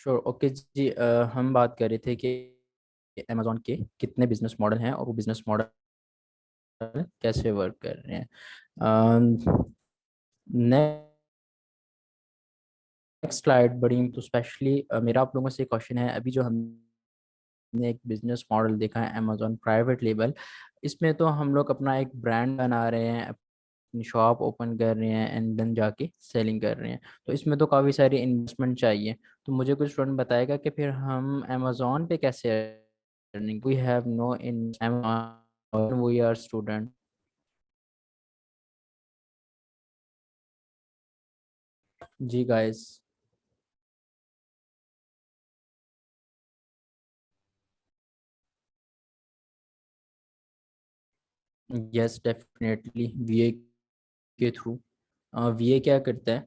Sure, okay जी। हम बात कर रहे थे कि अमेजोन के कितने बिजनेस मॉडल हैं और वो बिजनेस मॉडल कैसे वर्क कर रहे हैं। नेक्स्ट स्लाइड बड़ी तो स्पेशली मेरा आप लोगों से क्वेश्चन है। अभी जो हमने एक बिजनेस मॉडल देखा है अमेजोन प्राइवेट लेबल, इसमें तो हम लोग अपना एक ब्रांड बना रहे हैं, अपनी शॉप ओपन कर रहे हैं एंड देन जाके सेलिंग कर रहे हैं। तो इसमें तो काफ़ी सारी इन्वेस्टमेंट चाहिए। तो मुझे कुछ स्टूडेंट बताएगा कि फिर हम अमेजोन पे कैसे earning, we have no in Amazon, we are student. जी गाइस। यस डेफिनेटली, वीए के थ्रू। वीए क्या करता है?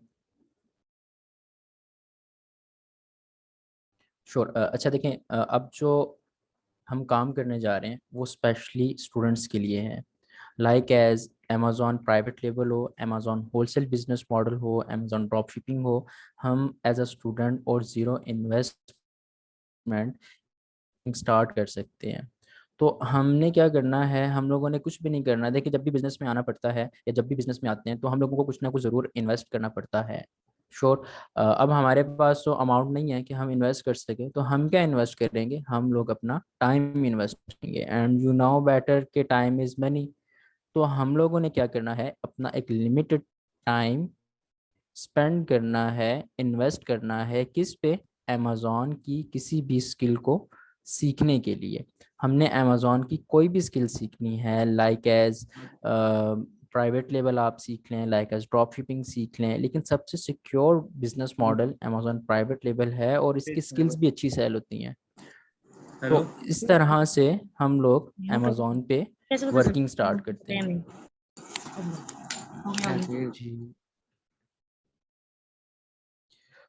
श्योर। अच्छा देखें, अब जो हम काम करने जा रहे हैं वो स्पेशली स्टूडेंट्स के लिए है। Like as Amazon private label हो, अमेजोन होलसेल बिजनेस मॉडल हो, अमेजोन ड्रॉप शिपिंग हो, हम एज अ स्टूडेंट और ज़ीरो इन्वेस्टमेंट स्टार्ट कर सकते हैं। तो हमने क्या करना है, हम लोगों ने कुछ भी नहीं करना। देखिए, जब भी बिजनेस में आना पड़ता है या जब भी बिजनेस में आते हैं तो हम लोगों को कुछ ना कुछ ज़रूर इन्वेस्ट करना पड़ता है। श्योर। अब हमारे पास तो अमाउंट नहीं है कि हम इन्वेस्ट कर सके, तो हम क्या इन्वेस्ट करेंगे, हम लोग अपना टाइम इन्वेस्ट करेंगे। एंड यू नो बेटर के टाइम इज़ मनी। तो हम लोगों ने क्या करना है, अपना एक लिमिटेड टाइम स्पेंड करना है, इन्वेस्ट करना है किस पे, अमेज़ॉन की किसी भी स्किल को सीखने के लिए। हमने अमेज़ॉन की कोई भी स्किल सीखनी है, लाइक एज प्राइवेट लेवल आप सीख लें, लाइक एज ड्रॉप शिपिंग सीख लें, लेकिन सबसे secure business model Amazon private level है और इसकी स्किल्स भी अच्छी सेल होती हैं। हेलो। तो इस तरह से हम लोग यूट्यूब अमेज़ॉन पे कैसे बता वर्किंग सकते हैं स्टार्ट करते हैं। टाइमिंग? हो गया होगी। जी।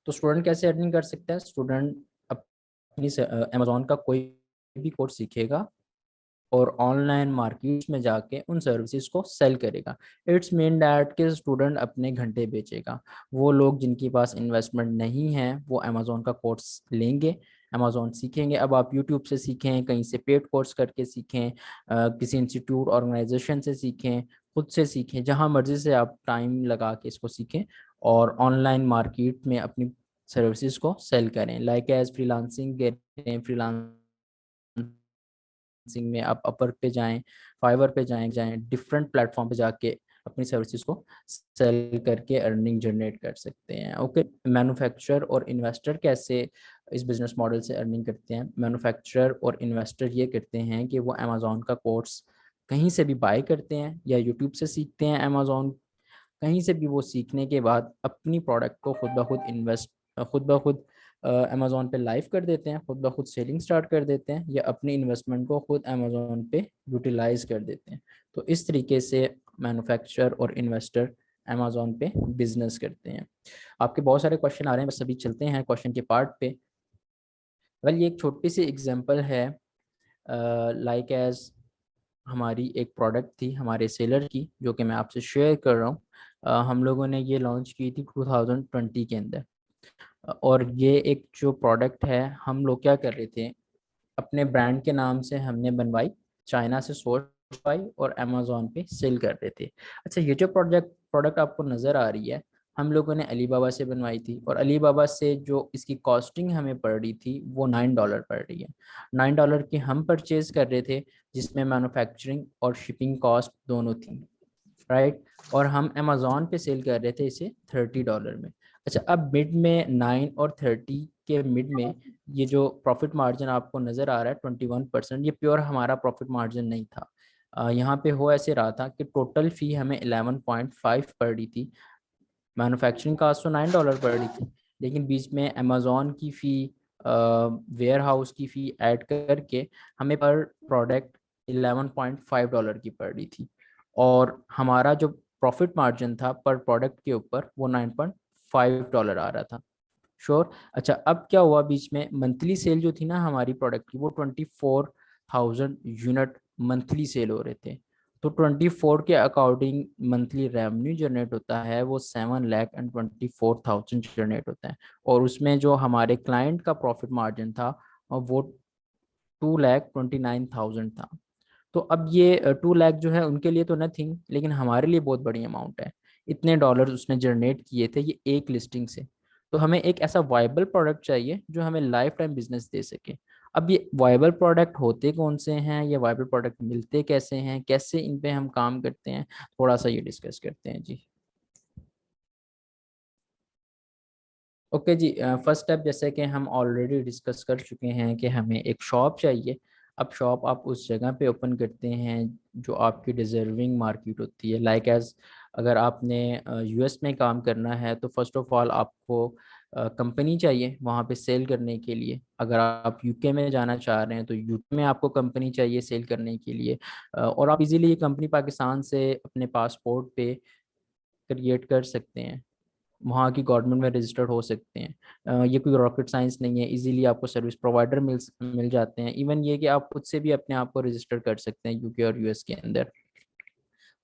तो स्टूडेंट कैसे अर्निंग कर सकता है? स्टूडेंट अपनी अमेजोन का कोई भी कोर्स सीखेगा और ऑनलाइन मार्केट में जाके उन सर्विसेज को सेल करेगा। इट्स मीन दैट कि स्टूडेंट अपने घंटे बेचेगा। वो लोग जिनके पास इन्वेस्टमेंट नहीं है वो अमेजोन का कोर्स लेंगे, अमेजोन सीखेंगे। अब आप यूट्यूब से सीखें, कहीं से पेड कोर्स करके सीखें, किसी इंस्टीट्यूट ऑर्गेनाइजेशन से सीखें, खुद से सीखें, जहाँ मर्जी से आप टाइम लगा के इसको सीखें और ऑनलाइन मार्केट में अपनी सर्विसेज को सेल करें। लाइक एज फ्रीलांसिंग करें, फ्रीलांसिंग में आप अपर पे जाएं, फाइवर पे जाएं जाएं डिफरेंट प्लेटफॉर्म पे जाके अपनी सर्विसेज को सेल करके अर्निंग जनरेट कर सकते हैं। ओके, मैन्युफैक्चरर और इन्वेस्टर कैसे इस बिजनेस मॉडल से अर्निंग करते हैं? मैन्युफैक्चरर और इन्वेस्टर ये करते हैं कि वो अमेजोन का कोर्स कहीं से भी बाय करते हैं या यूट्यूब से सीखते हैं, अमेजोन कहीं से भी वो सीखने के बाद अपनी प्रोडक्ट को खुद ब खुद खुद ब खुद अमेजोन पे लाइव कर देते हैं, खुद ब खुद सेलिंग स्टार्ट कर देते हैं या अपनी इन्वेस्टमेंट को खुद अमेजोन पे यूटिलाइज कर देते हैं। तो इस तरीके से मैन्युफैक्चरर और इन्वेस्टर अमेजोन पे बिजनेस करते हैं। आपके बहुत सारे क्वेश्चन आ रहे हैं, बस अभी चलते हैं क्वेश्चन के पार्ट पे। वेल, ये एक छोटी सी एग्जांपल है। लाइक एज हमारी एक प्रोडक्ट थी हमारे सेलर की जो कि मैं आपसे शेयर कर रहा हूँ। हम लोगों ने ये लॉन्च की थी 2020 के अंदर। और ये एक जो प्रोडक्ट है, हम लोग क्या कर रहे थे, अपने ब्रांड के नाम से हमने बनवाई, चाइना से सोर्स करवाई और अमेजोन पे सेल कर रहे थे। अच्छा, ये जो प्रोडक्ट प्रोडक्ट आपको नज़र आ रही है, हम लोगों ने अलीबाबा से बनवाई थी और अलीबाबा से जो इसकी कॉस्टिंग हमें पड़ रही थी वो $9 पड़ रही है। $9 की हम परचेज कर रहे थे, जिसमें मैन्युफैक्चरिंग और शिपिंग कॉस्ट दोनों थी, राइट। और हम अमेजोन पे सेल कर रहे थे इसे $30 में। अच्छा, अब मिड में 9 और 30 के मिड में ये जो प्रॉफिट मार्जिन आपको नज़र आ रहा है 21%, ये प्योर हमारा प्रॉफिट मार्जिन नहीं था। यहाँ पे हो ऐसे रहा था कि टोटल फ़ी हमें 11.5 पड़ रही थी, मैन्युफैक्चरिंग कास्ट तो $9 पड़ रही थी, लेकिन बीच में अमेजोन की फ़ी, वेयर हाउस की फ़ी ऐड करके हमें पर प्रोडक्ट $11.5 की पड़ रही थी। और हमारा जो प्रॉफिट मार्जिन था पर प्रोडक्ट के ऊपर वो $9.5 आ रहा था। श्योर। अच्छा, अब क्या हुआ, बीच में मंथली सेल जो थी ना हमारी प्रोडक्ट की वो 24,000 यूनिट मंथली सेल हो रहे थे। तो 24 के अकॉर्डिंग मंथली रेवेन्यू जनरेट होता है वो 7,24,000 जनरेट होता है, और उसमें जो हमारे क्लाइंट का प्रॉफिट मार्जिन था वो 2,29,000 था। तो अब ये 2 लाख जो है उनके लिए तो नथिंग, लेकिन हमारे लिए बहुत बड़ी अमाउंट है। इतने डॉलर उसने जनरेट किए थे ये एक लिस्टिंग से। तो हमें एक ऐसा वाइबल प्रोडक्ट चाहिए जो हमें लाइफ टाइम बिजनेस दे सके। अब ये वाइबल प्रोडक्ट होते कौन से हैं, ये वाइबल प्रोडक्ट मिलते कैसे हैं, कैसे इन पे हम काम करते हैं, थोड़ा सा ये डिस्कस करते हैं जी। ओके जी, फर्स्ट स्टेप जैसे कि हम ऑलरेडी डिस्कस कर चुके हैं कि हमें एक शॉप चाहिए। अब शॉप आप उस जगह पे ओपन करते हैं जो आपकी डिजर्विंग मार्केट होती है। लाइक एज अगर आपने यूएस में काम करना है तो फर्स्ट ऑफ ऑल आपको कंपनी चाहिए वहाँ पे सेल करने के लिए। अगर आप यूके में जाना चाह रहे हैं तो यूके में आपको कंपनी चाहिए सेल करने के लिए। और आप इजीली ये कंपनी पाकिस्तान से अपने पासपोर्ट पे क्रिएट कर सकते हैं, वहाँ की गवर्नमेंट में रजिस्टर्ड हो सकते हैं। ये कोई रॉकेट साइंस नहीं है, इजीली आपको सर्विस प्रोवाइडर मिल जाते हैं। इवन ये कि आप खुद से भी अपने आप को रजिस्टर कर सकते हैं यूके और यूएस के अंदर।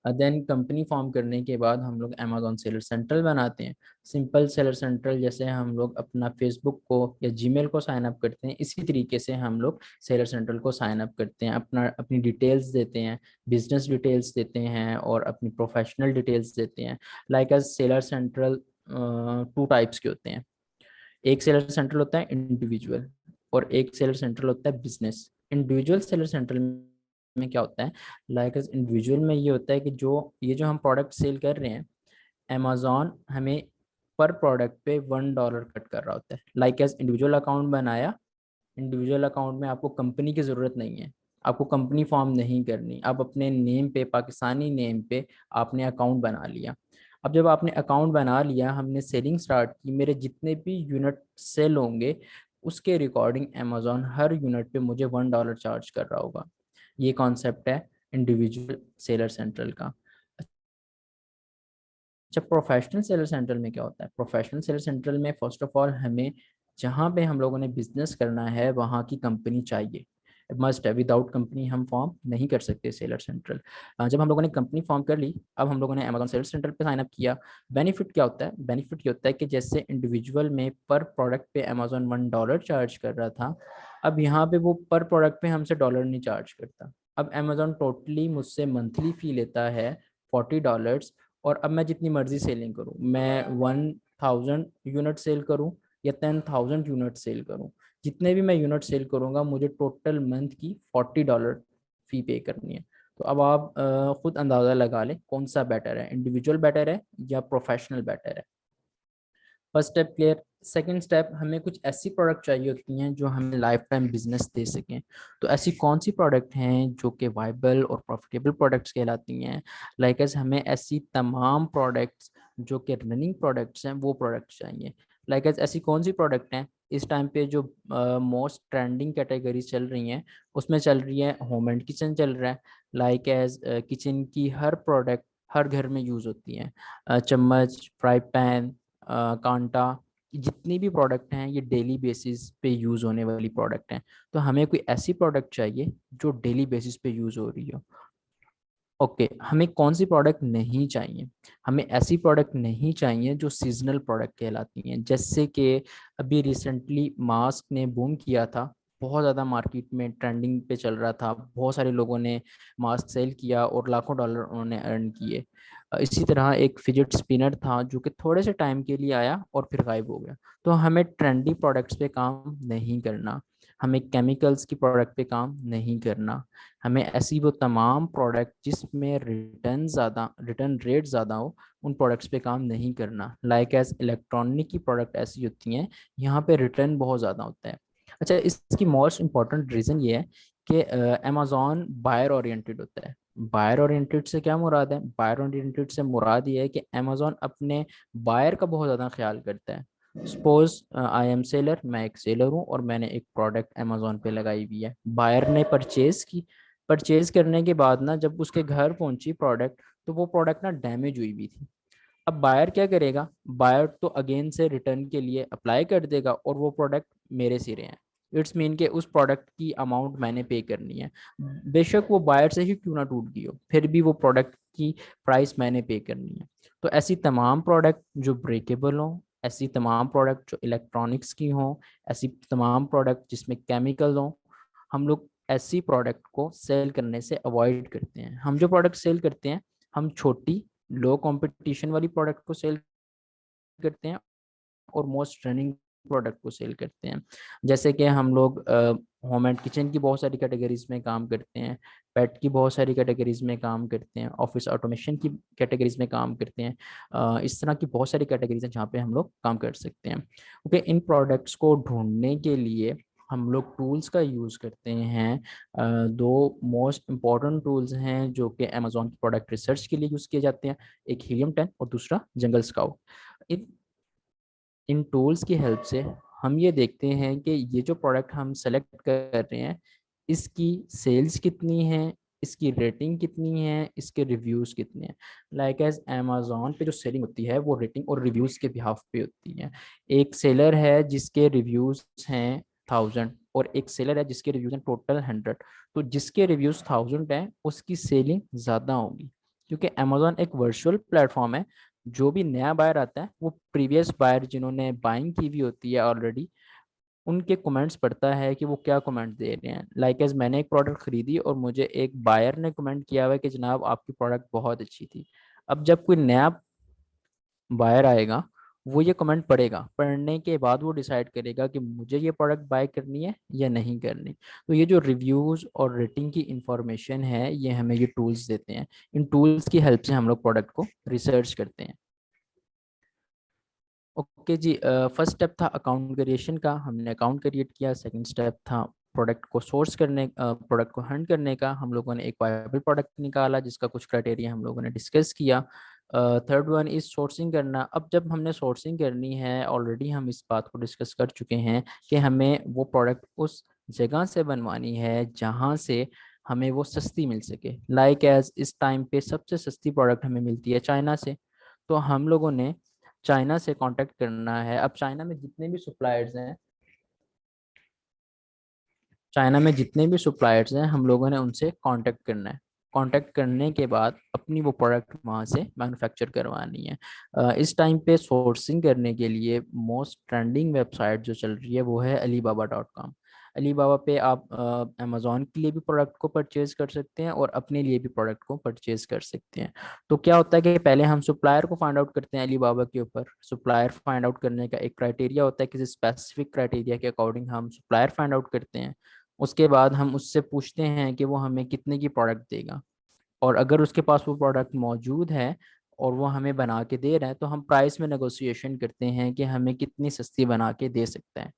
देन कंपनी फॉर्म करने के बाद हम लोग अमेजोन सेलर सेंट्रल बनाते हैं। सिंपल सेलर सेंट्रल जैसे हम लोग अपना फेसबुक को या जीमेल को साइन अप करते हैं, इसी तरीके से हम लोग सेलर सेंट्रल को साइन अप करते हैं। अपनी डिटेल्स देते हैं, बिजनेस डिटेल्स देते हैं और अपनी प्रोफेशनल डिटेल्स देते हैं। Like as seller central 2 types के होते हैं। एक सेलर सेंट्रल होता है इंडिविजुअल और एक सेलर सेंट्रल होता है बिजनेस। इंडिविजुअल सेलर सेंट्रल में क्या होता है, लाइक इंडिविजुअल में ये होता है कि जो हम प्रोडक्ट सेल कर रहे हैं, अमेजोन हमें पर प्रोडक्ट पे $1 कट कर रहा होता है। लाइक एज इंडिविजुअल अकाउंट बनाया, इंडिविजुअल अकाउंट में आपको कंपनी की ज़रूरत नहीं है, आपको कंपनी फॉर्म नहीं करनी, आप अपने नेम पे, पाकिस्तानी नेम पे आपने अकाउंट बना लिया। अब जब आपने अकाउंट बना लिया, हमने सेलिंग स्टार्ट की, मेरे जितने भी यूनिट सेल होंगे उसके रिकॉर्डिंग अमेजोन हर यूनिट पे मुझे $1 चार्ज कर रहा होगा। ये कॉन्सेप्ट है इंडिविजुअल सेलर सेंट्रल का। अच्छा, प्रोफेशनल सेलर सेंट्रल में क्या होता है? प्रोफेशनल सेलर सेंट्रल में फर्स्ट ऑफ ऑल हमें जहाँ पे हम लोगों ने बिजनेस करना है वहाँ की कंपनी चाहिए, मस्ट है। विदाउट कंपनी हम फॉर्म नहीं कर सकते सेलर सेंट्रल। जब हम लोगों ने कंपनी फॉर्म कर ली, अब हम लोगों ने अमेजोन सेलर सेंट्रल पे साइन अप किया। बेनिफिट क्या होता है? बेनिफिट ये होता है कि जैसे इंडिविजुअल में पर प्रोडक्ट पे अमेजोन $1 चार्ज कर रहा था, अब यहाँ पे वो पर प्रोडक्ट पे हमसे डॉलर नहीं चार्ज करता। अब अमेजोन टोटली मुझसे मंथली फी लेता है $40। और अब मैं जितनी मर्जी सेलिंग करूँ, मैं 1,000 यूनिट सेल करूँ या 10,000 यूनिट सेल करूँ, जितने भी मैं यूनिट सेल करूँगा मुझे टोटल मंथ की $40 फी पे करनी है। तो अब आप खुद अंदाज़ा लगा लें कौन सा बेटर है, इंडिविजुअल बेटर है या प्रोफेशनल बेटर है। First step clear. Second step, हमें कुछ ऐसी प्रोडक्ट चाहिए होती हैं जो हमें लाइफ टाइम बिजनेस दे सकें। तो ऐसी कौन सी प्रोडक्ट हैं जो कि वाइबल और प्रॉफिटेबल प्रोडक्ट्स कहलाती हैं? लाइक एस हमें ऐसी तमाम प्रोडक्ट्स जो कि रनिंग प्रोडक्ट्स हैं वो प्रोडक्ट्स चाहिए। लाइक एस ऐसी कौन सी प्रोडक्ट हैं इस टाइम पे जो मोस्ट ट्रेंडिंग कैटेगरीज चल रही हैं? उसमें चल रही है होम एंड किचन चल रहा है। लाइक एज किचन की हर प्रोडक्ट हर घर में यूज़ होती हैं। चम्मच, फ्राई पैन, कांटा, जितनी भी प्रोडक्ट हैं ये डेली बेसिस पे यूज़ होने वाली प्रोडक्ट हैं। तो हमें कोई ऐसी प्रोडक्ट चाहिए जो डेली बेसिस पे यूज़ हो रही हो। ओके, हमें कौन सी प्रोडक्ट नहीं चाहिए? हमें ऐसी प्रोडक्ट नहीं चाहिए जो सीजनल प्रोडक्ट कहलाती हैं। जैसे कि अभी रिसेंटली मास्क ने बूम किया था, बहुत ज़्यादा मार्केट में ट्रेंडिंग पे चल रहा था, बहुत सारे लोगों ने मास्क सेल किया और लाखों डॉलर उन्होंने अर्न किए। इसी तरह एक फिजिट स्पिनर था जो कि थोड़े से टाइम के लिए आया और फिर गायब हो गया। तो हमें ट्रेंडी प्रोडक्ट्स पे काम नहीं करना, हमें केमिकल्स की प्रोडक्ट पे काम नहीं करना। हमें ऐसी वो तमाम प्रोडक्ट जिसमें रिटर्न रेट ज़्यादा हो उन प्रोडक्ट्स पे काम नहीं करना। लाइक एज इलेक्ट्रॉनिक की प्रोडक्ट ऐसी होती हैं यहाँ पे रिटर्न बहुत ज़्यादा होता है। अच्छा, इसकी मोस्ट इम्पॉर्टेंट रीज़न ये है कि अमेजोन बायर ओरिएंटेड होता है। बायर ओरिएंटेड से क्या मुराद है? बायर ओरिएंटेड से मुराद ये है कि अमेजोन अपने बायर का बहुत ज़्यादा ख्याल करता है। सपोज आई एम सेलर, मैं एक सेलर हूँ और मैंने एक प्रोडक्ट अमेजोन पे लगाई हुई है, बायर ने परचेज की। परचेज करने के बाद ना जब उसके घर पहुंची प्रोडक्ट, तो वो प्रोडक्ट ना डैमेज हुई भी थी। अब बायर क्या करेगा? बायर तो अगेन से रिटर्न के लिए अप्लाई कर देगा और वो प्रोडक्ट मेरे सिरे हैं। इट्स मीन के उस प्रोडक्ट की अमाउंट मैंने पे करनी है, बेशक वो बायर से ही क्यों ना टूट गई हो, फिर भी वो प्रोडक्ट की प्राइस मैंने पे करनी है। तो ऐसी तमाम प्रोडक्ट जो ब्रेकेबल हो, ऐसी तमाम प्रोडक्ट जो इलेक्ट्रॉनिक्स की हो, ऐसी तमाम प्रोडक्ट जिसमें केमिकल हो, हम लोग ऐसी प्रोडक्ट को सेल करने से अवॉइड करते हैं। हम जो प्रोडक्ट सेल करते हैं, हम छोटी लो कंपटीशन वाली प्रोडक्ट को सेल करते हैं और मोस्ट रनिंग प्रोडक्ट को सेल करते हैं। जैसे कि हम लोग होम एंड किचन की बहुत सारी कैटेगरीज में काम करते हैं, पेट की बहुत सारी कैटेगरीज में काम करते हैं, ऑफिस ऑटोमेशन की कैटेगरीज में काम करते हैं। इस तरह की बहुत सारी कैटेगरीज हैं जहाँ पे हम लोग काम कर सकते हैं। ओके, इन प्रोडक्ट्स को ढूंढने के लिए हम लोग टूल्स का यूज़ करते हैं। दो मोस्ट इम्पॉर्टेंट टूल्स हैं जो कि अमेजोन की प्रोडक्ट रिसर्च के लिए यूज़ किए जाते हैं, एक हीलियम 10 और दूसरा जंगल स्काउट। इन इन टूल्स की हेल्प से हम ये देखते हैं कि ये जो प्रोडक्ट हम सेलेक्ट कर रहे हैं, इसकी सेल्स कितनी है, इसकी रेटिंग कितनी है, इसके रिव्यूज़ कितने हैं। लाइक एज अमेजोन पे जो सेलिंग होती है वो रेटिंग और रिव्यूज़ के बिहाफ पे होती है। एक सेलर है जिसके रिव्यूज़ हैं 1000 और एक सेलर है जिसके रिव्यूज़ हैं टोटल 100। तो जिसके रिव्यूज़ 1000 हैं उसकी सेलिंग ज़्यादा होगी, क्योंकि अमेजोन एक वर्चुअल प्लेटफॉर्म है। जो भी नया बायर आता है वो प्रीवियस बायर जिन्होंने बाइंग की हुई होती है ऑलरेडी, उनके कमेंट्स पढ़ता है कि वो क्या कमेंट दे रहे हैं। लाइक एज मैंने एक प्रोडक्ट खरीदी और मुझे एक बायर ने कमेंट किया हुआ है कि जनाब आपकी प्रोडक्ट बहुत अच्छी थी। अब जब कोई नया बायर आएगा, वो ये कमेंट पढ़ेगा, पढ़ने के बाद वो डिसाइड करेगा कि मुझे ये प्रोडक्ट बाय करनी है या नहीं करनी। तो ये जो रिव्यूज़ और रेटिंग की इंफॉर्मेशन है, ये हमें ये टूल्स देते हैं। इन टूल्स की हेल्प से हम लोग प्रोडक्ट को रिसर्च करते हैं। ओके जी, फर्स्ट स्टेप था अकाउंट क्रिएशन का, हमने अकाउंट क्रिएट किया। सेकंड स्टेप था प्रोडक्ट को सोर्स करने, प्रोडक्ट को हंट करने का। हम लोगों ने एक वायबल प्रोडक्ट निकाला जिसका कुछ क्राइटेरिया हम लोगों ने डिस्कस किया। थर्ड वन इज सोर्सिंग करना। अब जब हमने सोर्सिंग करनी है, ऑलरेडी हम इस बात को डिस्कस कर चुके हैं कि हमें वो प्रोडक्ट उस जगह से बनवानी है जहाँ से हमें वो सस्ती मिल सके। लाइक एज इस टाइम पे सबसे सस्ती प्रोडक्ट हमें मिलती है चाइना से। तो हम लोगों ने चाइना से कांटेक्ट करना है। अब चाइना में जितने भी सप्लायर्स हैं, चाइना में जितने भी सप्लायर्स हैं, हम लोगों ने उनसे कांटेक्ट करना है। कांटेक्ट करने के बाद अपनी वो प्रोडक्ट वहाँ से मैन्युफैक्चर करवानी है। इस टाइम पे सोर्सिंग करने के लिए मोस्ट ट्रेंडिंग वेबसाइट जो चल रही है वो है alibaba.com। अलीबाबा पे आप अमेजोन के लिए भी प्रोडक्ट को परचेज कर सकते हैं और अपने लिए भी प्रोडक्ट को परचेज कर सकते हैं। तो क्या होता है कि पहले हम सप्लायर को फाइंड आउट करते हैं अलीबाबा के ऊपर। सप्लायर फाइंड आउट करने का एक क्राइटेरिया होता है, किसी स्पेसिफिक क्राइटेरिया के अकॉर्डिंग हम सप्लायर फाइंड आउट करते हैं। उसके बाद हम उससे पूछते हैं कि वो हमें कितने की प्रोडक्ट देगा, और अगर उसके पास वो प्रोडक्ट मौजूद है और वो हमें बना के दे रहा है, तो हम प्राइस में नेगोशिएशन करते हैं कि हमें कितनी सस्ती बना के दे सकता है।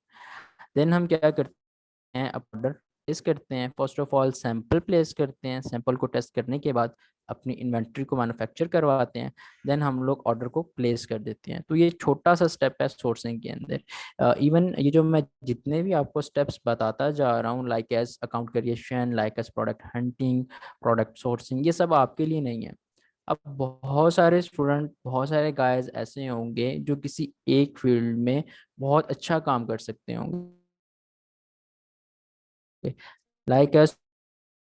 देन हम क्या करते हैं, ऑर्डर प्लेस करते हैं। First of all sample place करते हैं, सैंपल को टेस्ट करने के बाद अपनी इन्वेंट्री को मैन्युफैक्चर करवाते हैं। देन हम लोग ऑर्डर को प्लेस कर देते हैं। तो ये छोटा सा स्टेप है सोर्सिंग के अंदर। इवन ये जो मैं जितने भी आपको स्टेप्स बताता जा रहा हूँ, like as account creation, like as product hunting, product sourcing, ये सब आपके लिए नहीं है। अब बहुत सारे स्टूडेंट, बहुत सारे गाइस ऐसे होंगे जो किसी एक फील्ड में बहुत अच्छा काम कर सकते होंगे। लाइक एस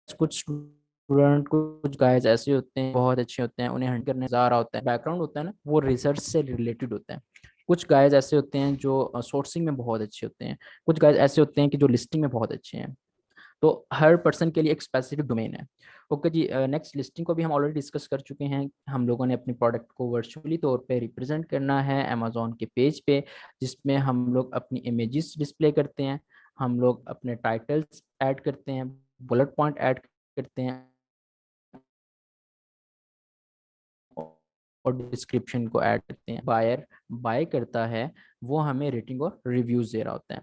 कुछ स्टूडेंट, कुछ गाइस ऐसे होते हैं बहुत अच्छे होते हैं, उन्हें हंट करने जा रहा होता है, बैकग्राउंड होता है ना वो रिसर्च से रिलेटेड होता है। कुछ गाइस ऐसे होते हैं जो सोर्सिंग में बहुत अच्छे होते हैं। कुछ गाइस ऐसे होते हैं कि जो लिस्टिंग में बहुत अच्छे हैं। तो हर पर्सन के लिए एक स्पेसिफिक डोमेन है। ओके जी, नेक्स्ट लिस्टिंग को भी हम ऑलरेडी डिस्कस कर चुके हैं। हम लोगों ने अपने प्रोडक्ट को वर्चुअली तौर पे रिप्रेजेंट करना है अमेजोन के पेज पे, जिसमें हम लोग अपनी इमेजेस डिस्प्ले करते हैं, हम लोग अपने टाइटल्स ऐड करते हैं, बुलेट पॉइंट ऐड करते हैं और डिस्क्रिप्शन को ऐड करते हैं। बायर बाय करता है, वो हमें रेटिंग और रिव्यूज दे रहा होता है।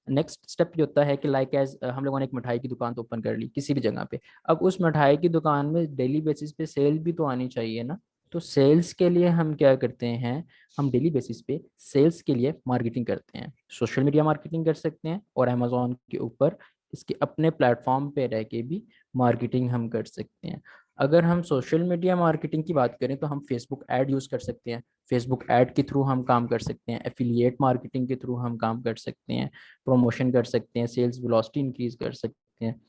नेक्स्ट स्टेप ये होता है कि लाइक एज हम लोगों ने एक मिठाई की दुकान तो ओपन कर ली किसी भी जगह पे। अब उस मिठाई की दुकान में डेली बेसिस पे सेल भी तो आनी चाहिए ना। तो सेल्स के लिए हम क्या करते हैं, हम डेली बेसिस पे सेल्स के लिए मार्केटिंग करते हैं। सोशल मीडिया मार्केटिंग कर सकते हैं और अमेजोन के ऊपर इसके अपने प्लेटफॉर्म पे रह के भी मार्केटिंग हम कर सकते हैं। अगर हम सोशल मीडिया मार्केटिंग की बात करें तो हम फेसबुक ऐड यूज़ कर सकते हैं। फेसबुक ऐड के थ्रू हम काम कर सकते हैं, एफिलिएट मार्केटिंग के थ्रू हम काम कर सकते हैं, प्रमोशन कर सकते हैं, सेल्स वेलोसिटी इंक्रीज कर सकते हैं।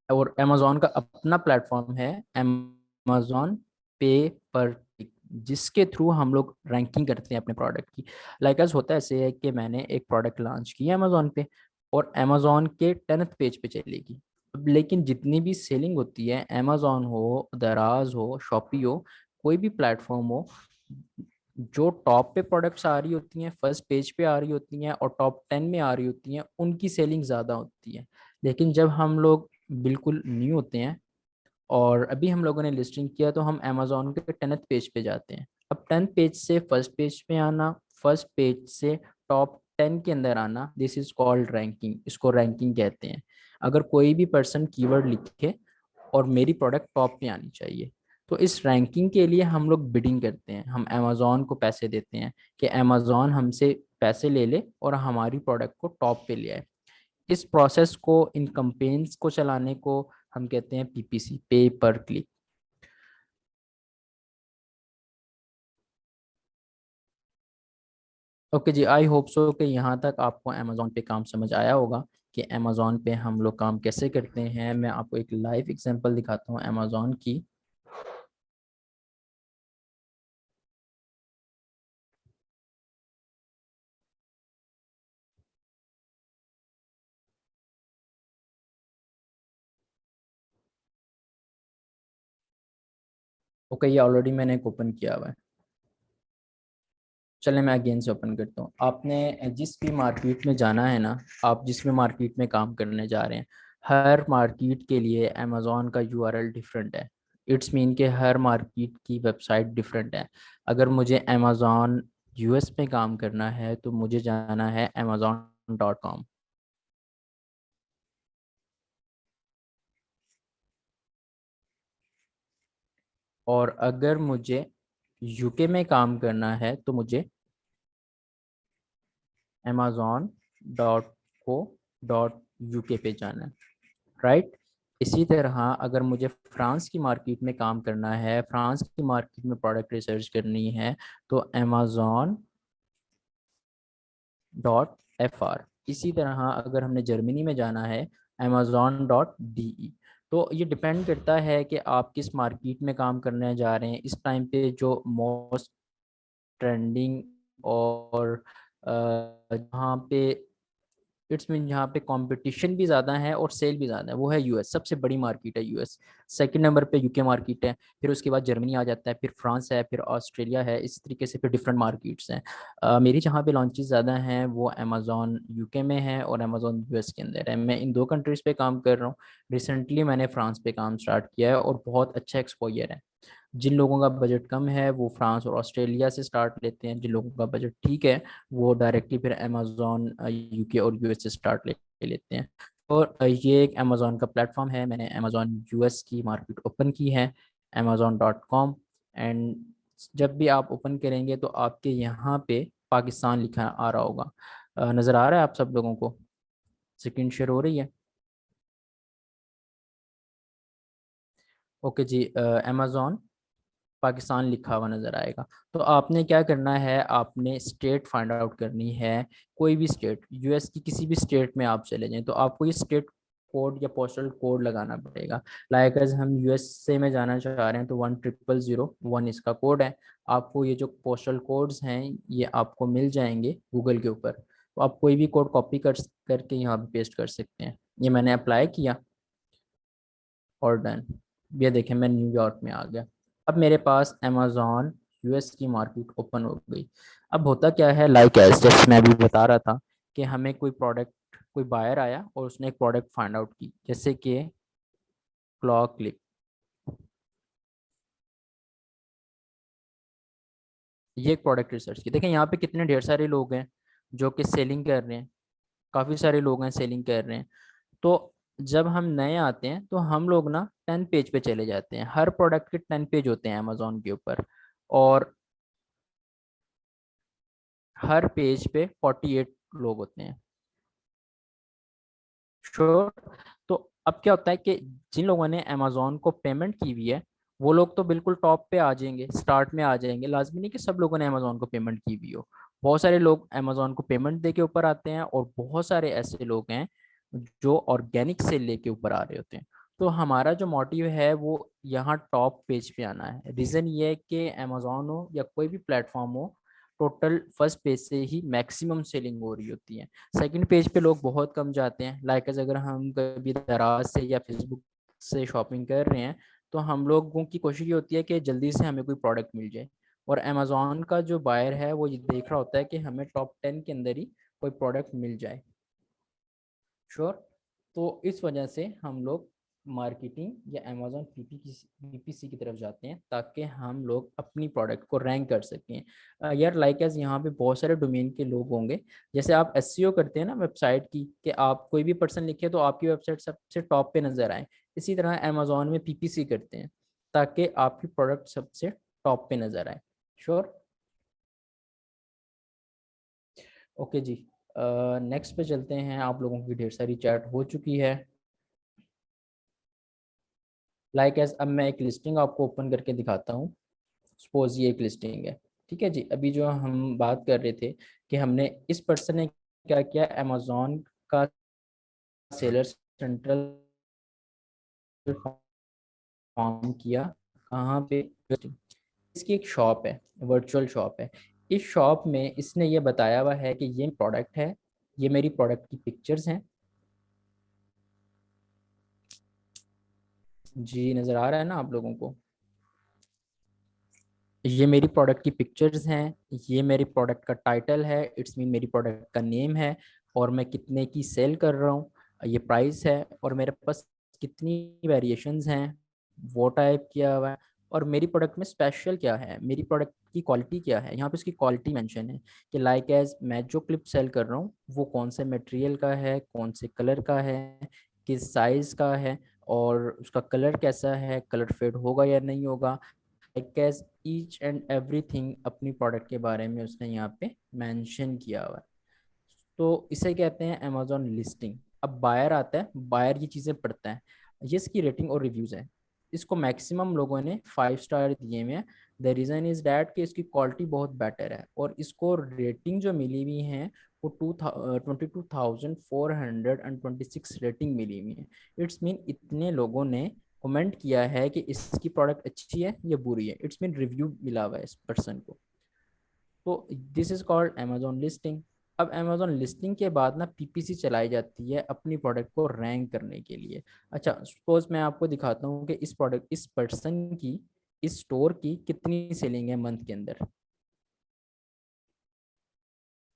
और अमेजोन का अपना प्लेटफॉर्म है, अमेजोन पे पर क्लिक, जिसके थ्रू हम लोग रैंकिंग करते हैं अपने प्रोडक्ट की। लाइक अस होता है ऐसे है कि मैंने एक प्रोडक्ट लॉन्च किया अमेजोन पे और अमेजोन के 10th पेज पे चलेगी। अब लेकिन जितनी भी सेलिंग होती है, अमेजोन हो, दराज हो, शॉपी हो, कोई भी प्लेटफॉर्म हो, जो टॉप पे प्रोडक्ट्स आ रही होती हैं, फर्स्ट पेज पे आ रही होती हैं और टॉप 10 में आ रही होती हैं, उनकी सेलिंग ज़्यादा होती है। लेकिन जब हम लोग बिल्कुल न्यू होते हैं और अभी हम लोगों ने लिस्टिंग किया, तो हम अमेजोन के 10th पेज पे जाते हैं। अब 10th पेज से फर्स्ट पेज पे आना, फर्स्ट पेज से टॉप 10 के अंदर आना, दिस इज कॉल्ड रैंकिंग, इसको रैंकिंग कहते हैं। अगर कोई भी पर्सन कीवर्ड लिखे और मेरी प्रोडक्ट टॉप पे आनी चाहिए, तो इस रैंकिंग के लिए हम लोग बिडिंग करते हैं, हम अमेजोन को पैसे देते हैं कि अमेजोन हमसे पैसे ले ले और हमारी प्रोडक्ट को टॉप पे ले आए। इस प्रोसेस को, इन कंपेन्स को चलाने को हम कहते हैं PPC, pay per click. Okay जी, आई होप सो कि यहाँ तक आपको अमेजोन पे काम समझ आया होगा कि अमेजोन पे हम लोग काम कैसे करते हैं। मैं आपको एक लाइव एग्जांपल दिखाता हूँ अमेजोन की। ओके, ये ऑलरेडी मैंने ओपन किया हुआ है। चलिए मैं अगेन से ओपन करता हूँ। आपने जिस भी मार्केट में जाना है ना, आप जिस भी मार्केट में काम करने जा रहे हैं, हर मार्केट के लिए अमेजोन का यूआरएल डिफरेंट है। इट्स मीन के हर मार्केट की वेबसाइट डिफरेंट है। अगर मुझे अमेजोन यूएस में काम करना है तो मुझे जाना है amazon.com। और अगर मुझे यूके में काम करना है तो मुझे amazon.co.uk पे जाना है, राइट। इसी तरह अगर मुझे फ्रांस की मार्केट में काम करना है, फ्रांस की मार्केट में प्रोडक्ट रिसर्च करनी है, तो amazon.fr। इसी तरह अगर हमने जर्मनी में जाना है, amazon.de। तो ये डिपेंड करता है कि आप किस मार्केट में काम करने जा रहे हैं। इस टाइम पे जो मोस्ट ट्रेंडिंग और जहाँ पे इट्स मीन जहाँ पे कंपटीशन भी ज़्यादा है और सेल भी ज़्यादा है, वो है यूएस। सबसे बड़ी मार्केट है यूएस। सेकंड नंबर पे यूके मार्केट है, फिर उसके बाद जर्मनी आ जाता है, फिर फ्रांस है, फिर ऑस्ट्रेलिया है। इस तरीके से फिर डिफरेंट मार्केट्स हैं। मेरी जहाँ पे लॉन्चेस ज़्यादा हैं वो अमेजोन यूके में है और अमेजोन यूएस के अंदर है। मैं इन दो कंट्रीज़ पे काम कर रहा हूँ। रिसेंटली मैंने फ्रांस पे काम स्टार्ट किया है और बहुत अच्छा एक्सपोजर है। जिन लोगों का बजट कम है वो फ्रांस और ऑस्ट्रेलिया से स्टार्ट लेते हैं, जिन लोगों का बजट ठीक है वो डायरेक्टली फिर अमेजोन यूके और यूएस से स्टार्ट ले लेते हैं। और ये एक अमेजोन का प्लेटफॉर्म है। मैंने अमेजोन यूएस की मार्केट ओपन की है, amazon.com। एंड जब भी आप ओपन करेंगे तो आपके यहाँ पे पाकिस्तान लिखा आ रहा होगा। नज़र आ रहा है आप सब लोगों को? स्क्रीन शेयर हो रही है? ओके जी, अमेजोन पाकिस्तान लिखा हुआ नज़र आएगा। तो आपने क्या करना है, आपने स्टेट फाइंड आउट करनी है। कोई भी स्टेट, यूएस की किसी भी स्टेट में आप चले जाएं तो आपको ये स्टेट कोड या पोस्टल कोड लगाना पड़ेगा। लाइक एज हम यूएसए में जाना चाह रहे हैं तो 10001 इसका कोड है। आपको ये जो पोस्टल कोड्स हैं ये आपको मिल जाएंगे गूगल के ऊपर, तो आप कोई भी कोड कॉपी करके यहाँ पे पेस्ट कर सकते हैं। ये मैंने अप्लाई किया और डन। ये देखें मैं न्यूयॉर्क में आ गया। अब मेरे पास अमेजोन यूएस की मार्केट ओपन हो गई। अब होता क्या है, लाइक एस जैसे मैं अभी बता रहा था कि हमें कोई प्रोडक्ट, कोई बायर आया और उसने एक प्रोडक्ट फाइंड आउट की, जैसे कि क्लॉक क्लिप। ये एक प्रोडक्ट रिसर्च की, देखें यहाँ पे कितने ढेर सारे लोग हैं जो कि सेलिंग कर रहे हैं। काफ़ी सारे लोग हैं सेलिंग कर रहे हैं। तो जब हम नए आते हैं तो हम लोग ना 10 पेज पे चले जाते हैं। हर प्रोडक्ट के 10 पेज होते हैं अमेजोन के ऊपर। और हर पेज पे 48 लोग होते हैं। श्योर। तो अब क्या होता है कि जिन लोगों ने अमेजोन को पेमेंट की हुई है वो लोग तो बिल्कुल टॉप पे आ जाएंगे, स्टार्ट में आ जाएंगे। लाजमी नहीं कि सब लोगों ने अमेजोन को पेमेंट की हुई हो। बहुत सारे लोग अमेजोन को पेमेंट दे के ऊपर आते हैं और बहुत सारे ऐसे लोग हैं जो ऑर्गेनिक से लेके ऊपर आ रहे होते हैं। तो हमारा जो मोटिव है वो यहाँ टॉप पेज पे आना है। रीज़न ये है कि अमेजोन हो या कोई भी प्लेटफॉर्म हो, टोटल फर्स्ट पेज से ही मैक्सिमम सेलिंग हो रही होती है। सेकंड पेज पे लोग बहुत कम जाते हैं। लाइक अगर हम कभी दराज से या फेसबुक से शॉपिंग कर रहे हैं तो हम लोगों की कोशिश ये होती है कि जल्दी से हमें कोई प्रोडक्ट मिल जाए, और अमेजोन का जो बायर है वो ये देख रहा होता है कि हमें टॉप 10 के अंदर ही कोई प्रोडक्ट मिल जाए। श्योर। तो इस वजह से हम लोग मार्केटिंग या अमेजोन पीपीसी की तरफ जाते हैं ताकि हम लोग अपनी प्रोडक्ट को रैंक कर सकें। यार लाइक एज यहाँ पे बहुत सारे डोमेन के लोग होंगे। जैसे आप एसईओ करते हैं ना वेबसाइट की, कि आप कोई भी पर्सन लिखे तो आपकी वेबसाइट सबसे टॉप पे नजर आए, इसी तरह अमेजोन में पीपीसी करते हैं ताकि आपकी प्रोडक्ट सबसे टॉप पे नजर आए। श्योर। ओके जी। नेक्स्ट पे चलते हैं। आप लोगों की ढेर सारी चैट हो चुकी है। लाइक एज अब मैं एक लिस्टिंग आपको ओपन करके दिखाता हूँ। सपोज ये एक लिस्टिंग है। ठीक है जी। अभी जो हम बात कर रहे थे कि हमने इस पर्सन ने क्या किया, अमेजोन का सेलर सेंट्रल फॉर्म किया। कहाँ पे? इसकी एक शॉप है, वर्चुअल शॉप है। इस शॉप में इसने ये बताया हुआ है कि ये प्रोडक्ट है, ये मेरी प्रोडक्ट की पिक्चर्स हैं। जी नज़र आ रहा है ना आप लोगों को? ये मेरी प्रोडक्ट की पिक्चर्स हैं, ये मेरी प्रोडक्ट का टाइटल है, इट्स मीन मेरी प्रोडक्ट का नेम है, और मैं कितने की सेल कर रहा हूँ, ये प्राइस है, और मेरे पास कितनी वेरिएशंस हैं, वो टाइप किया हुआ है। और मेरी प्रोडक्ट में स्पेशल क्या है, मेरी प्रोडक्ट की क्वालिटी क्या है, यहाँ पे उसकी क्वालिटी मेंशन है कि लाइक एज मैं जो क्लिप सेल कर रहा हूँ वो कौन से मटेरियल का है, कौन से कलर का है, किस साइज़ का है, और उसका कलर कैसा है, कलर फेड होगा या नहीं होगा। Like as each and everything अपनी प्रोडक्ट के बारे में उसने यहाँ पे मेंशन किया हुआ है। तो इसे कहते हैं अमेजोन लिस्टिंग। अब बायर आता है, बायर ये चीज़ें पढ़ता है, ये इसकी रेटिंग और रिव्यूज़ है। इसको मैक्सिमम लोगों ने 5 स्टार दिए हुए हैं। द रीज़न इज़ डैट कि इसकी क्वालिटी बहुत बेटर है, और इसको रेटिंग जो मिली हुई है वो 22,426 रेटिंग मिली हुई है। इट्स मीन इतने लोगों ने कमेंट किया है कि इसकी प्रोडक्ट अच्छी है या बुरी है। इट्स मीन रिव्यू मिला हुआ है इस पर्सन को। तो this is called Amazon listing. अब अमेजोन लिस्टिंग के बाद ना पीपीसी चलाई जाती है अपनी प्रोडक्ट को रैंक करने के लिए। अच्छा सपोज मैं आपको दिखाता हूँ कि इस प्रोडक्ट, इस पर्सन की, इस स्टोर की कितनी सेलिंग है मंथ के अंदर।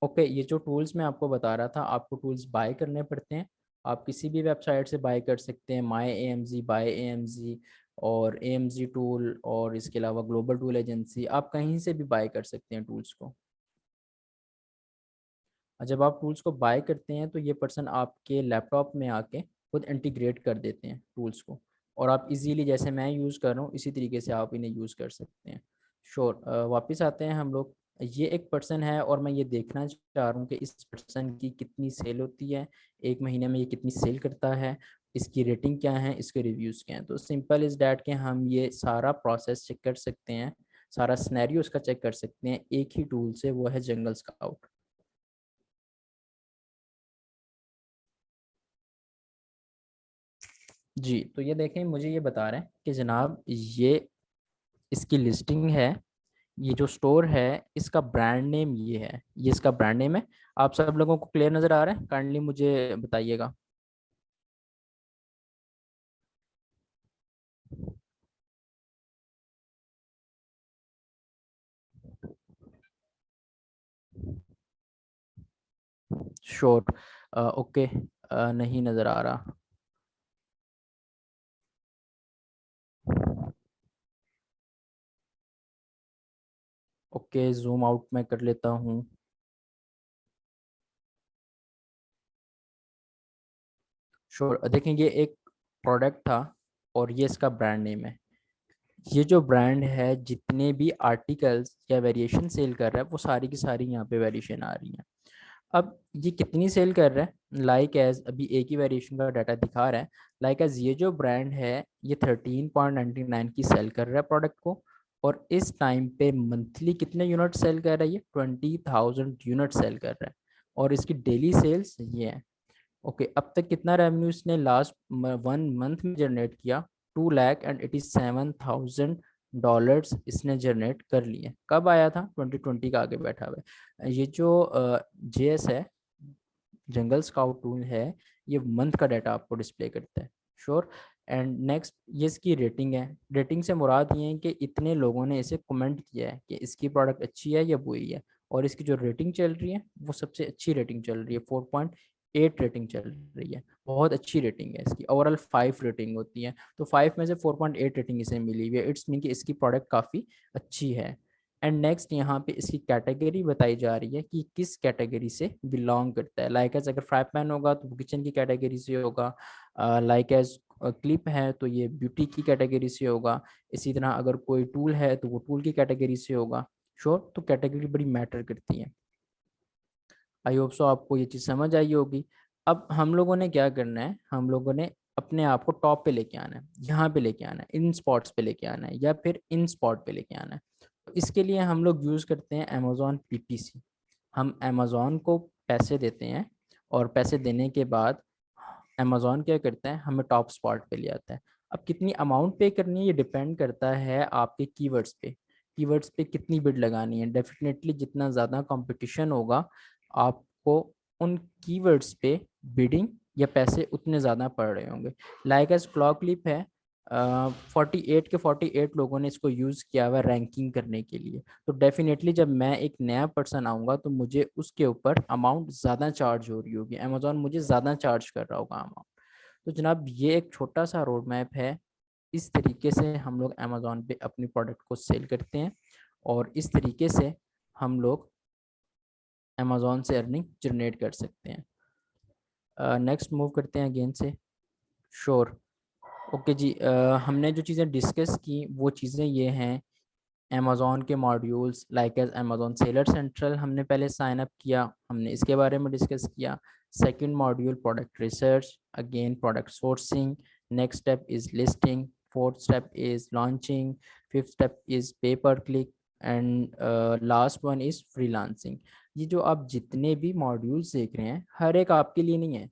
ओके ये जो टूल्स मैं आपको बता रहा था, आपको टूल्स बाय करने पड़ते हैं। आप किसी भी वेबसाइट से बाय कर सकते हैं, my A M G, buy A M G, और ए एम जी टूल, और इसके अलावा ग्लोबल टूल एजेंसी, आप कहीं से भी बाय कर सकते हैं टूल्स को। और जब आप टूल्स को बाय करते हैं तो ये पर्सन आपके लैपटॉप में आके खुद इंटीग्रेट कर देते हैं टूल्स को, और आप इजीली, जैसे मैं यूज़ कर रहा हूँ इसी तरीके से आप इन्हें यूज़ कर सकते हैं। श्योर। वापस आते हैं हम लोग। ये एक पर्सन है और मैं ये देखना चाह रहा हूँ कि इस पर्सन की कितनी सेल होती है, एक महीने में ये कितनी सेल करता है, इसकी रेटिंग क्या है, इसके रिव्यूज़ क्या हैं। तो सिंपल इज़ डैट कि हम ये सारा प्रोसेस चेक कर सकते हैं, सारा स्नैरियो उसका चेक कर सकते हैं एक ही टूल से, वो है जंगल स्काउट। जी तो ये देखें, मुझे ये बता रहे हैं कि जनाब ये इसकी लिस्टिंग है, ये जो स्टोर है इसका ब्रांड नेम ये है, ये इसका ब्रांड नेम है। आप सब लोगों को क्लियर नज़र आ रहा है? काइंडली मुझे बताइएगा। शॉर्ट। ओके। नहीं नज़र आ रहा। ओके जूम आउट मैं कर लेता हूँ। श्योर। देखें ये एक प्रोडक्ट था और ये इसका ब्रांड नेम है। ये जो ब्रांड है जितने भी आर्टिकल्स या वेरिएशन सेल कर रहा है वो सारी की सारी यहाँ पे वेरिएशन आ रही है। अब ये कितनी सेल कर रहा है, लाइक एज अभी एक ही वेरिएशन का डाटा दिखा रहा है। लाइक एज ये जो ब्रांड है ये 13.99 की सेल कर रहा है प्रोडक्ट को, और इस टाइम पे मंथली कितने यूनिट सेल कर रहा है, ये 20,000 यूनिट सेल कर रहा है, और इसकी डेली सेल्स ये है। ओके, अब तक कितना रेवेन्यू इसने लास्ट 1 मंथ में जनरेट किया, 2,87,000 डॉलर्स इसने जनरेट कर लिए। कब आया था, 2020 का आगे बैठा हुआ है। ये जो JS है, जंगल स्काउट टूल है, ये मंथ का डाटा आपको डिस्प्ले करता है। श्योर। एंड नेक्स्ट, ये इसकी रेटिंग है। रेटिंग से मुराद ये है कि इतने लोगों ने इसे कमेंट किया है कि इसकी प्रोडक्ट अच्छी है या बुरी है, और इसकी जो रेटिंग चल रही है वो सबसे अच्छी रेटिंग चल रही है, 4.8 रेटिंग चल रही है। बहुत अच्छी रेटिंग है इसकी, ओवरऑल 5 रेटिंग होती है, तो 5 में से 4.8 रेटिंग इसे मिली हुई है। इट्स मीन कि इसकी प्रोडक्ट काफ़ी अच्छी है। एंड नेक्स्ट यहाँ पे इसकी कैटेगरी बताई जा रही है कि किस कैटेगरी से बिलोंग करता है। लाइक एज अगर फ्राई पैन होगा तो वो किचन की कैटेगरी से होगा, लाइक एज क्लिप है तो ये ब्यूटी की कैटेगरी से होगा, इसी तरह अगर कोई टूल है तो वो टूल की कैटेगरी से होगा। श्योर, तो कैटेगरी बड़ी मैटर करती है। आई होप सो आपको ये चीज़ समझ आई होगी। अब हम लोगों ने क्या करना है, हम लोगों ने अपने आप को टॉप पे लेके आना है, यहाँ पे लेके आना है, इन स्पॉट्स पे लेके आना है, या फिर इन स्पॉट पे लेके आना है। तो इसके लिए हम लोग यूज़ करते हैं अमेज़ॉन PPC। हम अमेज़ॉन को पैसे देते हैं, और पैसे देने के बाद अमेज़ॉन क्या करता है, हमें टॉप स्पॉट पे ले आता है। अब कितनी अमाउंट पे करनी है ये डिपेंड करता है आपके कीवर्ड्स पे। कीवर्ड्स पे कितनी बिड लगानी है। डेफिनेटली जितना ज़्यादा कंपटीशन होगा, आपको उन कीवर्ड्स पे बिडिंग या पैसे उतने ज़्यादा पड़ रहे होंगे। लाइक एज क्लॉक क्लिप है, 48 के 48 लोगों ने इसको यूज़ किया हुआ रैंकिंग करने के लिए। तो डेफिनेटली जब मैं एक नया पर्सन आऊँगा तो मुझे उसके ऊपर अमाउंट ज़्यादा चार्ज हो रही होगी, अमेज़ॉन मुझे ज़्यादा चार्ज कर रहा होगा अमाउंट। तो जनाब ये एक छोटा सा रोड मैप है। इस तरीके से हम लोग अमेज़ॉन पे अपनी प्रोडक्ट को सेल करते हैं, और इस तरीके से हम लोग अमेज़ॉन से अर्निंग जनरेट कर सकते हैं। नेक्स्ट मूव करते हैं अगेन से। श्योर। ओके जी, हमने जो चीज़ें डिस्कस की वो चीज़ें ये हैं। अमेज़ॉन के modules like as Amazon seller central हमने पहले साइन अप किया, हमने इसके बारे में डिस्कस किया। Second module product research, again product sourcing. Next step is listing, fourth step is launching, fifth step is पे per click, and last one is freelancing. ये जो आप जितने भी मॉड्यूल्स देख रहे हैं हर एक आपके लिए नहीं है।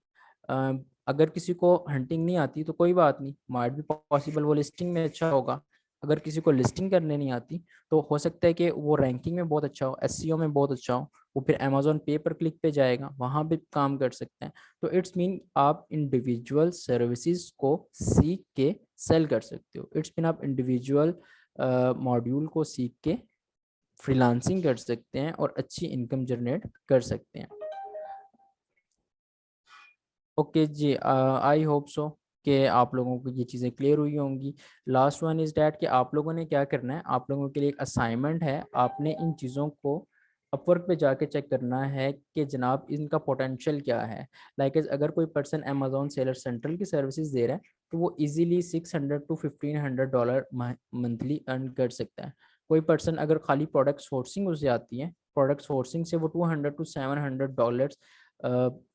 अगर किसी को हंटिंग नहीं आती तो कोई बात नहीं, माइट भी पॉसिबल वो लिस्टिंग में अच्छा होगा। अगर किसी को लिस्टिंग करने नहीं आती तो हो सकता है कि वो रैंकिंग में बहुत अच्छा हो, SEO में बहुत अच्छा हो, वो फिर अमेज़ॉन पे पर क्लिक पे जाएगा, वहाँ भी काम कर सकते हैं। तो इट्स मीन आप इंडिविजुअल सर्विसेज को सीख के सेल कर सकते हो। इट्स मीन आप इंडिविजुअल मॉड्यूल को सीख के फ्रीलांसिंग कर सकते हैं और अच्छी इनकम जनरेट कर सकते हैं। ओके जी, आई होप सो कि आप लोगों को ये चीज़ें क्लियर हुई होंगी। लास्ट वन इज़ डैट कि आप लोगों ने क्या करना है, आप लोगों के लिए एक असाइनमेंट है, आपने इन चीज़ों को अपवर्क पे जाके चेक करना है कि जनाब इनका पोटेंशियल क्या है। लाइक अगर कोई पर्सन अमेज़ॉन सेलर सेंट्रल की सर्विसेज दे रहा है तो वो इजीली 600 to $1,500 मंथली अर्न कर सकता है। कोई पर्सन अगर खाली प्रोडक्ट सोर्सिंग उसे आती है, प्रोडक्ट सोर्सिंग से वो $200 to $700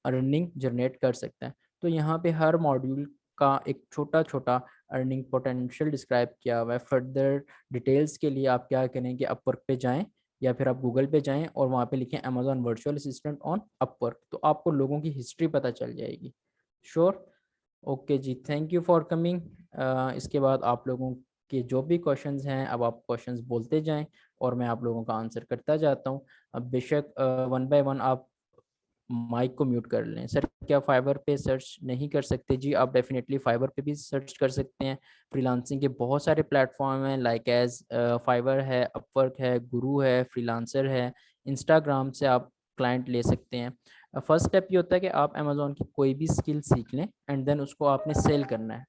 अर्निंग जनरेट कर सकता है। तो यहाँ पे हर मॉड्यूल का एक छोटा छोटा अर्निंग पोटेंशियल डिस्क्राइब किया हुआ है। फर्दर डिटेल्स के लिए आप क्या करें कि अपवर्क पे जाएं, या फिर आप गूगल पे जाएं और वहाँ पे लिखें Amazon virtual assistant on Upwork, तो आपको लोगों की हिस्ट्री पता चल जाएगी। श्योर। ओके जी, थैंक यू फॉर कमिंग। इसके बाद आप लोगों के जो भी क्वेश्चंस हैं अब आप क्वेश्चंस बोलते जाएं और मैं आप लोगों का आंसर करता जाता हूं। अब बेशक वन बाय वन आप माइक को म्यूट कर लें। सर क्या फाइवर पे सर्च नहीं कर सकते? जी आप डेफिनेटली फाइवर पे भी सर्च कर सकते हैं। फ्रीलांसिंग के बहुत सारे प्लेटफॉर्म हैं, लाइक एज फाइवर है, अपवर्क है, गुरु है, फ्रीलांसर है, इंस्टाग्राम से आप क्लाइंट ले सकते हैं। फर्स्ट स्टेप ये होता है कि आप अमेजोन की कोई भी स्किल सीख लें एंड देन उसको आपने सेल करना है,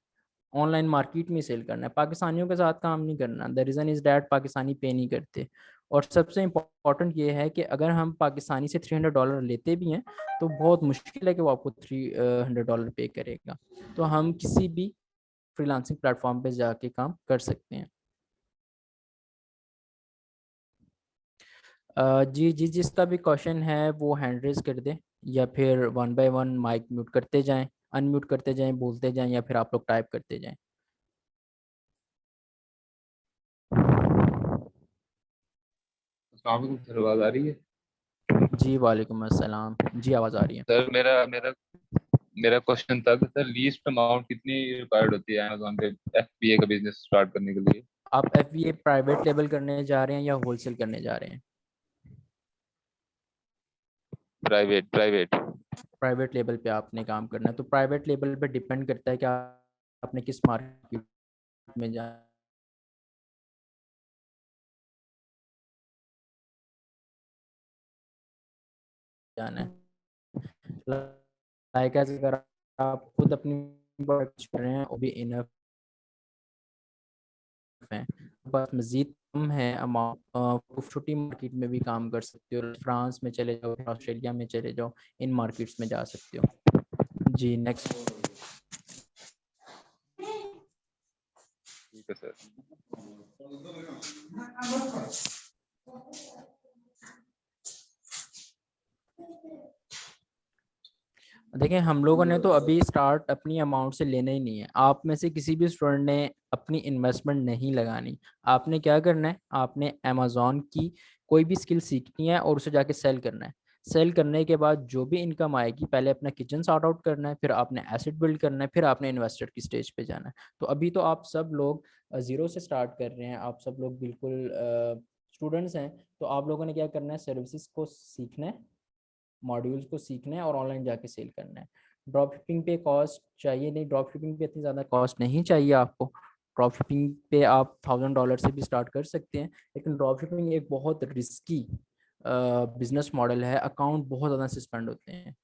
ऑनलाइन मार्केट में सेल करना है। पाकिस्तानियों के साथ काम नहीं करना। The reason is that Pakistani पे नहीं करते। और सबसे इम्पॉर्टेंट ये है कि अगर हम पाकिस्तानी से $300 लेते भी हैं तो बहुत मुश्किल है कि वो आपको $300 पे करेगा। तो हम किसी भी फ्रीलांसिंग प्लेटफॉर्म पे जाके काम कर सकते हैं। जी जी, जिसका भी क्वेश्चन है वो हैंड रेज कर दे, या फिर one by one mic mute करते जाएं, अनम्यूट करते जाएं, बोलते जाएं, या फिर आप लोग टाइप करते जाएं। अस्सलाम वालेकुम सर, आवाज आ रही है? जी वालेकुम अस्सलाम, जी आवाज़ आ रही है। सर मेरा मेरा मेरा क्वेश्चन था कि सर लीस्ट अमाउंट कितनी रिक्वायर्ड होती है अमेज़न पे एफबीए का बिजनेस स्टार्ट करने के लिए? आप FBA प्राइवेट लेवल करने जा रहे हैं या होलसेल करने जा रहे हैं? Private private. प्राइवेट लेवल पे आपने काम करना है, तो प्राइवेट लेवल पे डिपेंड करता है कि आपने किस मार्केट में जाना है। लाइक अगर आप खुद अपनी प्रोडक्ट कर रहे हैं वो भी इनफ है, बस मजीद कम है अमाउंट, छोटी मार्केट में भी काम कर सकते हो, फ्रांस में चले जाओ, ऑस्ट्रेलिया में चले जाओ, इन मार्केट्स में जा सकते हो। जी नेक्स्ट। ठीक है सर। देखिए हम लोगों ने तो अभी स्टार्ट अपनी अमाउंट से लेना ही नहीं है, आप में से किसी भी स्टूडेंट ने अपनी इन्वेस्टमेंट नहीं लगानी। आपने क्या करना है, आपने अमेज़ॉन की कोई भी स्किल सीखनी है और उसे जाके सेल करना है। सेल करने के बाद जो भी इनकम आएगी, पहले अपना किचन सॉर्ट आउट करना है, फिर आपने एसेट बिल्ड करना है, फिर आपने इन्वेस्टर की स्टेज पे जाना है। तो अभी तो आप सब लोग ज़ीरो से स्टार्ट कर रहे हैं, आप सब लोग बिल्कुल स्टूडेंट्स हैं। तो आप लोगों ने क्या करना है, सर्विसेज को सीखना है, मॉड्यूल्स को सीखना है और ऑनलाइन जाके सेल करना है। ड्रॉप शिपिंग पे कॉस्ट चाहिए नहीं, ड्रॉप शिपिंग पे इतनी ज़्यादा कॉस्ट नहीं चाहिए आपको। ड्रॉप शिपिंग पे आप $1000 से भी स्टार्ट कर सकते हैं, लेकिन ड्रॉप शिपिंग एक बहुत रिस्की बिजनेस मॉडल है, अकाउंट बहुत ज़्यादा सस्पेंड होते हैं।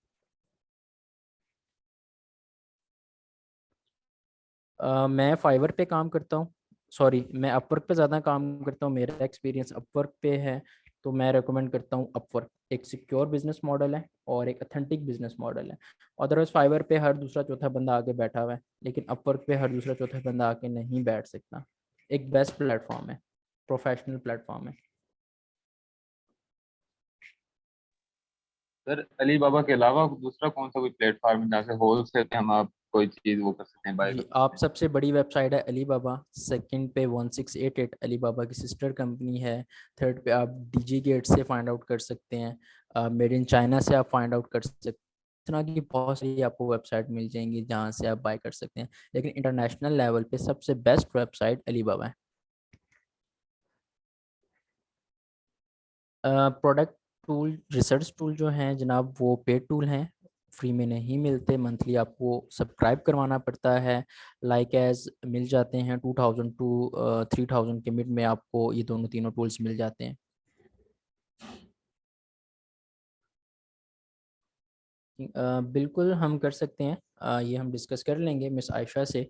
मैं फाइवर पे काम करता हूँ, सॉरी मैं अपवर्क पे ज़्यादा काम करता हूँ, मेरा एक्सपीरियंस अपवर्क पे है। तो मैं रेकमेंड करता हूँ अपवर्क, एक सिक्योर बिजनेस मॉडल है और एक अथेंटिक बिजनेस मॉडल है। अदरवाइज फाइवर पे हर दूसरा चौथा बंदा आके बैठा हुआ है, लेकिन अपवर्क पे हर दूसरा चौथा बंदा आके नहीं बैठ सकता। एक बेस्ट प्लेटफॉर्म है, प्रोफेशनल प्लेटफॉर्म है। सर अली बाबा के अलावा दूसरा कौन सा कोई प्लेटफॉर्म है जहाँ से होलसेल पे हम आप कोई चीज वो कर सकते हैं, बाय कर जी, सकते आप हैं? सबसे बड़ी वेबसाइट है अली बाबा, सेकंड पे 1688 अली बाबा की सिस्टर कंपनी है, थर्ड पे आप डीजी गेट से फाइंड आउट कर सकते हैं, मेड इन चाइना से आप फाइंड आउट कर सकते हैं। इस तरह की बहुत सारी आपको वेबसाइट मिल जाएंगी जहाँ से आप बाय कर सकते हैं, लेकिन इंटरनेशनल लेवल पे सबसे बेस्ट वेबसाइट अली बाबा है। प्रोडक्ट टूल, रिसर्च टूल जो हैं जनाब वो पेड टूल हैं, फ्री में नहीं मिलते, मंथली आपको सब्सक्राइब करवाना पड़ता है। लाइक एज मिल जाते हैं 2000 टू 3000 के मिड में आपको ये दोनों तीनों टूल्स मिल जाते हैं। बिल्कुल हम कर सकते हैं, ये हम डिस्कस कर लेंगे मिस आयशा से।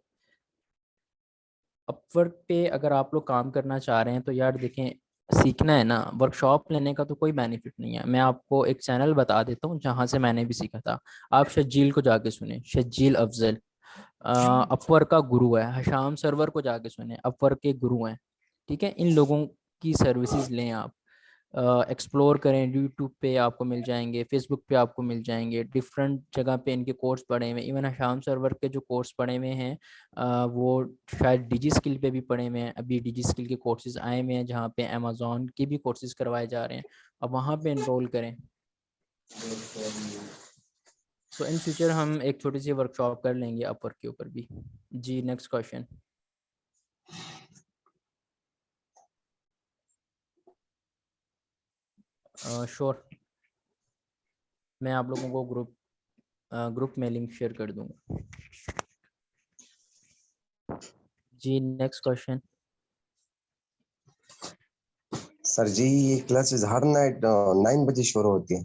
अपवर्क पे अगर आप लोग काम करना चाह रहे हैं तो यार देखें, सीखना है ना, वर्कशॉप लेने का तो कोई बेनिफिट नहीं है। मैं आपको एक चैनल बता देता हूँ जहाँ से मैंने भी सीखा था, आप शजील को जाके सुने, शजील अफजल, अपवर्क का गुरु है। हशाम सर्वर को जाके सुने, अपवर्क के गुरु हैं। ठीक है, इन लोगों की सर्विसेज लें आप, एक्सप्लोर करें, यूट्यूब पे आपको मिल जाएंगे, फेसबुक पे आपको मिल जाएंगे, डिफरेंट जगह पे इनके कोर्स पड़े हुए हैं। इवन हशाम सर्वर के जो कोर्स पड़े हुए हैं वो शायद डिजी स्किल पे भी पड़े हुए हैं, अभी डिजी स्किल के कोर्सेज आए हुए हैं जहाँ पे अमेजोन के भी कोर्सेज करवाए जा रहे हैं, अब वहाँ पे इनरोल करें। तो इन फ्यूचर हम एक छोटी सी वर्कशॉप कर लेंगे अपवर्क के ऊपर भी। जी नेक्स्ट क्वेश्चन। श्योर, मैं आप लोगों को ग्रुप में लिंक शेयर कर दूंगा। जी नेक्स्ट क्वेश्चन। सर जी ये क्लासेस हर नाइट 9 बजे शुरू होती है।